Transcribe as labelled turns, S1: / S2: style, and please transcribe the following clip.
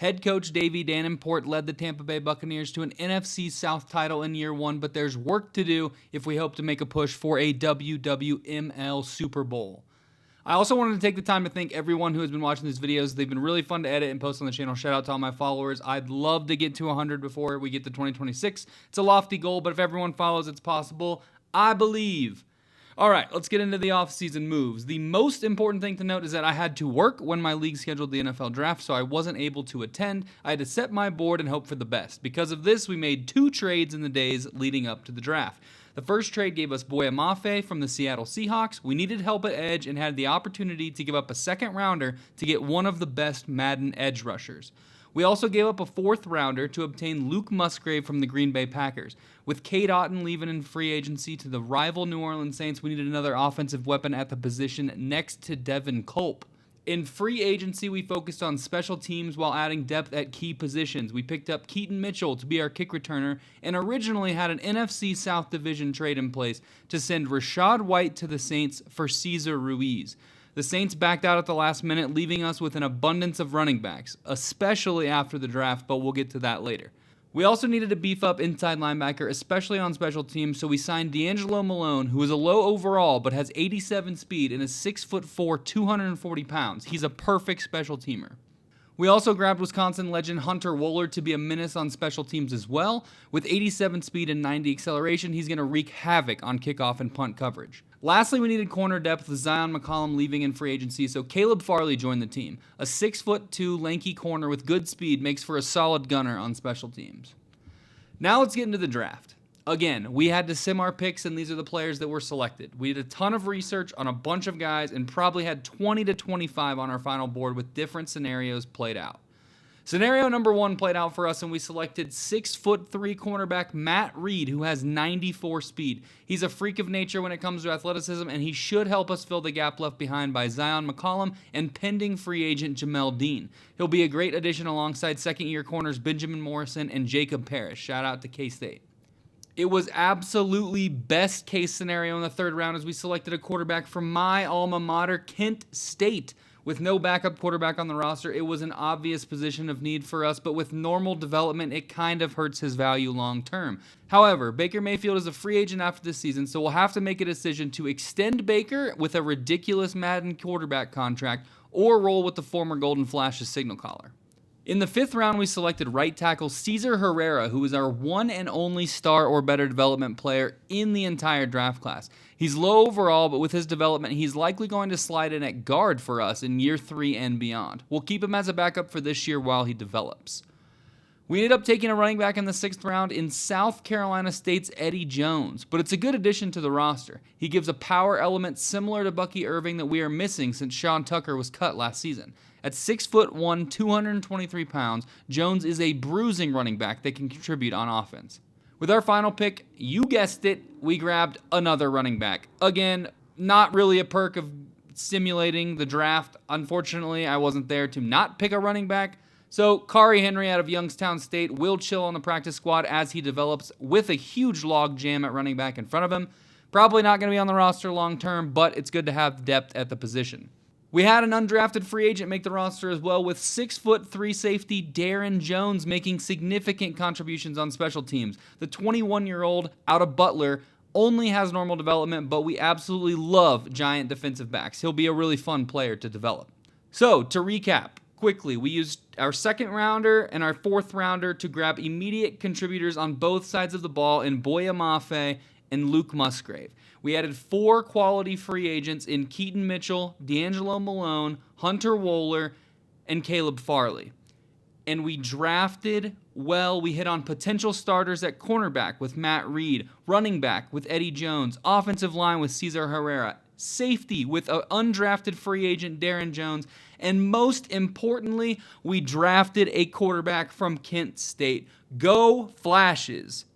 S1: Head coach Davey Danenport led the Tampa Bay Buccaneers to an NFC South title in year one, but there's work to do if we hope to make a push for a WWML Super Bowl. I also wanted to take the time to thank everyone who has been watching these videos. They've been really fun to edit and post on the channel. Shout out to all my followers. I'd love to get to 100 before we get to 2026. It's a lofty goal, but if everyone follows, it's possible. I believe. All right, let's get into the offseason moves. The most important thing to note is that I had to work when my league scheduled the NFL draft, so I wasn't able to attend. I had to set my board and hope for the best. Because of this, we made 2 trades in the days leading up to the draft. The first trade gave us Boye Mafe from the Seattle Seahawks. We needed help at edge and had the opportunity to give up a second rounder to get one of the best Madden edge rushers. We also gave up a 4th rounder to obtain Luke Musgrave from the Green Bay Packers. With Cade Otton leaving in free agency to the rival New Orleans Saints, we needed another offensive weapon at the position next to Devin Culp. In free agency, we focused on special teams while adding depth at key positions. We picked up Keaton Mitchell to be our kick returner and originally had an NFC South Division trade in place to send Rachaad White to the Saints for Cesar Ruiz. The Saints backed out at the last minute, leaving us with an abundance of running backs, especially after the draft, but we'll get to that later. We also needed to beef up inside linebacker, especially on special teams, so we signed DeAngelo Malone, who is a low overall but has 87 speed and is 6'4", 240 pounds. He's a perfect special teamer. We also grabbed Wisconsin legend Hunter Wohler to be a menace on special teams as well. With 87 speed and 90 acceleration, he's going to wreak havoc on kickoff and punt coverage. Lastly, we needed corner depth with Zion McCollum leaving in free agency, so Caleb Farley joined the team. A 6'2", lanky corner with good speed makes for a solid gunner on special teams. Now let's get into the draft. Again, we had to sim our picks, and these are the players that were selected. We did a ton of research on a bunch of guys and probably had 20 to 25 on our final board with different scenarios played out. Scenario number 1 played out for us, and we selected 6'3" cornerback Matt Reed, who has 94 speed. He's a freak of nature when it comes to athleticism, and he should help us fill the gap left behind by Zion McCollum and pending free agent Jamel Dean. He'll be a great addition alongside second-year corners Benjamin Morrison and Jacob Parrish. Shout out to K-State. It was absolutely best case scenario in the 3rd round as we selected a quarterback from my alma mater, Kent State. With no backup quarterback on the roster, it was an obvious position of need for us, but with normal development, it kind of hurts his value long term. However, Baker Mayfield is a free agent after this season, so we'll have to make a decision to extend Baker with a ridiculous Madden quarterback contract or roll with the former Golden Flash's signal caller. In the 5th round, we selected right tackle Caesar Herrara, who is our one and only star or better development player in the entire draft class. He's low overall, but with his development, he's likely going to slide in at guard for us in year 3 and beyond. We'll keep him as a backup for this year while he develops. We ended up taking a running back in the 6th round in South Carolina State's Eddie Jones, but it's a good addition to the roster. He gives a power element similar to Bucky Irving that we are missing since Sean Tucker was cut last season. At 6'1", 223 pounds, Jones is a bruising running back that can contribute on offense. With our final pick, you guessed it, we grabbed another running back. Again, not really a perk of simulating the draft. Unfortunately, I wasn't there to not pick a running back. So Khari Henry out of Youngstown State will chill on the practice squad as he develops with a huge log jam at running back in front of him. Probably not going to be on the roster long term, but it's good to have depth at the position. We had an undrafted free agent make the roster as well, with 6'3" safety Darren Jones making significant contributions on special teams. The 21-year-old out of Butler only has normal development, but we absolutely love giant defensive backs. He'll be a really fun player to develop. So, to recap, quickly, we used our 2nd rounder and our 4th rounder to grab immediate contributors on both sides of the ball in Boye Mafe and Luke Musgrave. We added 4 quality free agents in Keaton Mitchell, DeAngelo Malone, Hunter Wohler, and Caleb Farley. And we drafted well. We hit on potential starters at cornerback with Matt Reed, running back with Eddie Jones, offensive line with Caesar Herrara, safety with an undrafted free agent Darren Jones, and most importantly, we drafted a quarterback from Kent State. Go Flashes!